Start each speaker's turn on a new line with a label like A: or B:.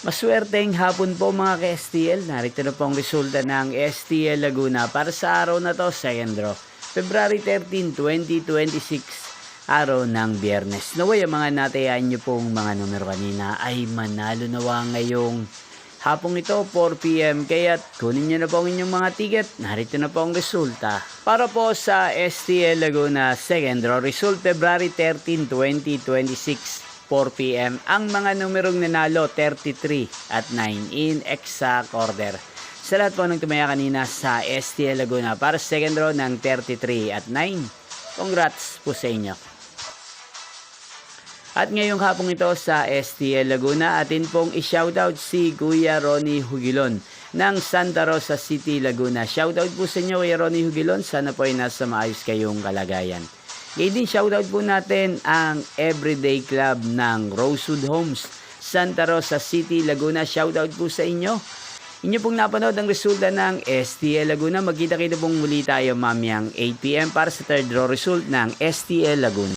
A: Maswerteng hapon po mga ka-STL. Narito na po ang resulta ng STL Laguna para sa araw na to, second draw. February 13, 2026, araw ng Biyernes. Naway ang mga natayaan nyo pong mga numero kanina ay manalo nawa ngayong hapong ito, 4 PM. Kaya kunin nyo na po ang inyong mga ticket. Narito na po ang resulta. Para po sa STL Laguna second draw, result February 13, 2026. 4 PM. Ang mga numerong nanalo, 33 at 9 in exact order. Sa lahat po ng tumaya kanina sa STL Laguna para sa second row ng 33 at 9. Congrats po sa inyo. At ngayong hapong ito sa STL Laguna, atin pong i-shoutout si Kuya Ronnie Hugilon ng Santa Rosa City, Laguna. Shoutout po sa inyo Kuya Ronnie Hugilon. Sana po ay nasa maayos kayong kalagayan. Ngayon din shoutout po natin ang Everyday Club ng Rosewood Homes, Santa Rosa City, Laguna. Shoutout po sa inyo. Inyo pong napanood ang resulta ng STL Laguna. Magkita-kita pong muli tayo mamayang 8 PM para sa third draw result ng STL Laguna.